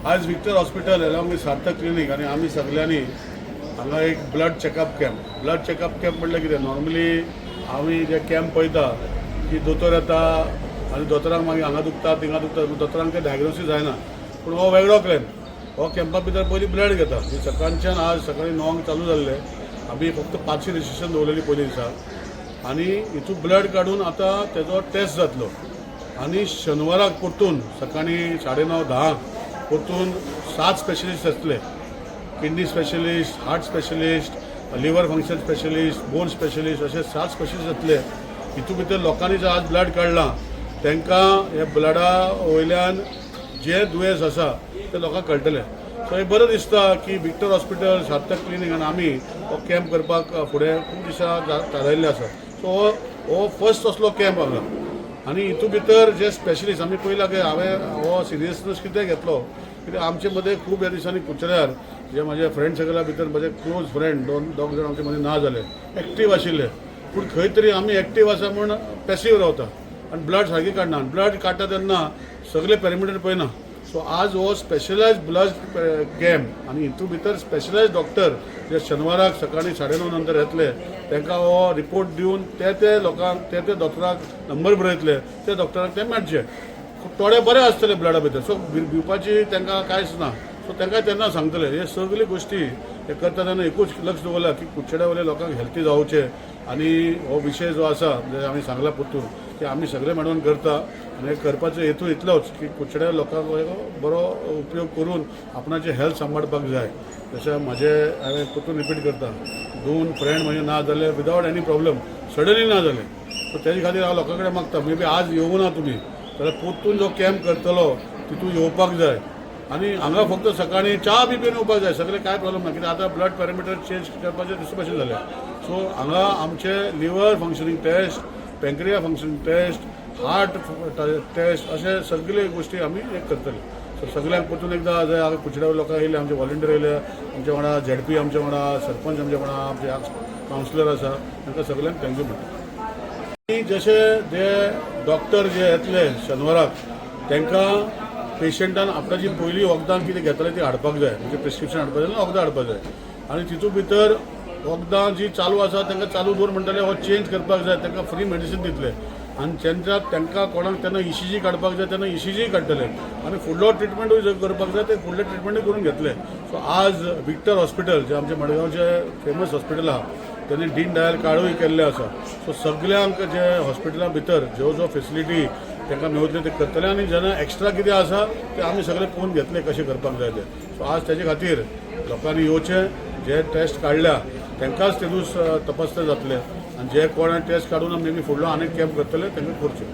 आज Victor hospital along with Sarthak clinic आणि आम्ही सगळ्यांनी हांगा एक ब्लड चेकअप कॅम्प म्हटल्यार कितें नॉर्मली आम्ही जे कॅम्प पळयता की दोतोर येता आनी दोतोरांक मागीर हांगा दुखता थिंगा दुखता दोतोरांक ते डायग्नोसीस जायना पूण हो वेगळो कॅम्प हो कॅम्पा भितर पयलीं ब्लड घेता सकाळच्यान आज सकाळी 9 चालू जाल्ले आमी फक्त 5ची रजिस्ट्रेशन दवरलेली पयलीं दिसा आनी हितून ब्लड काडून आतां तेजो टेस्ट जातलो आनी शेनवाराक परतून सकाळी 9:30-10 परतून 7 स्पेशलिस्ट आसतले kidney specialist heart specialist liver function specialist bone specialist असे 7 स्पेशलिस्ट जातले हितून भितर लोकांनी जे आज ब्लड काडलां तांकां हे ब्लडा वयल्यान जे दुयेंस आसा ते लोकांक कळटले सो हे बरें दिसता की विक्टर हॉस्पिटल सार्थक क्लिनिक आनी आमी हो कॅम्प करपाक फुडें खूब दिसां थारायल्ले आसा सो हो फर्स्ट असलो कॅम्प हांगा आनी हितून भितर जे स्पेशलिस्ट आमी पयला की हांवें हो सिरियसनेस कितें घेतलो कित्याक आमचे मदें खूब ह्या दिसांनी कुचऱ्यार जे म्हाजे फ्रेंड सर्कला भितर म्हजे क्लोज फ्रेंड दोग जाण आमचे मदीं ना जाले एक्टीव आशिल्ले पूण खंय तरी आमी एक्टीव आसा म्हूण पॅसीव रावता आनी ब्लड सारकी काडना ब्लड काडटा तेन्ना सगळे पॅरामिटर पळयना सो आज हो स्पेशलायज्ड ब्लड कॅम्प आनी हितून भितर स्पेशलायज्ड डॉक्टर जे शेनवाराक सकाळी 9:30 नंतर येतले तांकां हो रिपोर्ट दिवन ते लोकांक ते दोतोराक नंबर बरयतले ते डॉक्टराक ते मेळचे थोडे बरे आसतले ब्लडा भितर सो भिवपाची तांकां कांयच ना सो तांकां तेन्ना सांगतले हे सगळी गोश्टी हे करता तेन्ना एकूच लक्ष दवरला की कुडचड्या वयल्या लोकांक हेल्थी जावचे आनी हो विशय जो आसा म्हणजे आमी सांगला परतून की आमी सगळे मेळून करता आनी करपाचो हेतू इतलोच की कुडचड्या लोकांक बरो उपयोग करून आपणाचे हेल्थ सांबाळपाक जाय जशें म्हाजे हांवें परतून रिपीट करता 2 फ्रेंड म्हजे ना जाले विदावट एनी प्रॉब्लम सडनली ना जाले सो तेजे खातीर हांव लोकां कडेन मागता मे बी आज येवं ना तुमी जाल्यार परतून जो कॅम्प करतलो तितून येवपाक जाय आनी हांगा फक्त सकाळी च्या बी पिवन येवपाक जाय सगळे कांय प्रॉब्लम ना कित्याक आतां ब्लड पॅरामिटर चेंज करपाचें दुसरे भशेन जालें सो हांगा आमचे liver functioning test pancreas functioning test heart test अशे सगळे गोश्टी आमी एक करतले सो सगळ्यांक परतून एकदां जंय हांगा कुडचड्या लोकां येयले आमचे व्हॉलंटियर येयले आमच्या वांगडा झेडपी आमच्या वांगडा सरपंच आमच्या वांगडा आमचे कावन्सिलर आसा तांकां सगळ्यांक थँक्यू म्हणटा जशे जे डॉक्टर जे येतले शेनवाराक तांकां पेशंटान आपणाची पयली वखदां कितें घेतलें ती हाडपाक जाय म्हणजे प्रिस्क्रिप्शन हाडपाक जाय वखदां हाडपाक जाय आनी तितून भितर वखदां जी चालू आसा तांकां चालू दवर म्हणटले हो चेंज करपाक जाय तांकां फ्री मेडिसीन दितले आनी तांकां कोणाक तेन्ना ECG काडपाक जाय तेन्ना ECG काडटले आनी फुडलो ट्रिटमेंटूय करपाक जाय ते फुडले ट्रिटमेंटूय करून घेतले सो आज विक्टर हॉस्पिटल जे आमचे मडगांवचे फेमस हॉस्पिटल आहा त्यांनी दीन दयाल कार्डूय केल्ले आसा सो सगळ्यांक जे हॉस्पिटला भितर ज्यो फेसिलिटी तांकां मेळटले ते करतले आनी जेन्ना एक्स्ट्रा कितें आसा ते आमी सगळे पळोवन घेतले कशें करपाक जाय ते सो आज तेजे खातीर लोकांनी येवचें जे टेस्ट काडल्या तांकांच तेदूस तपासले जातले आनी जे कोणाक टेस्ट काडून मे बी फुडलो आनीक कॅम्प करतले तांकां करचें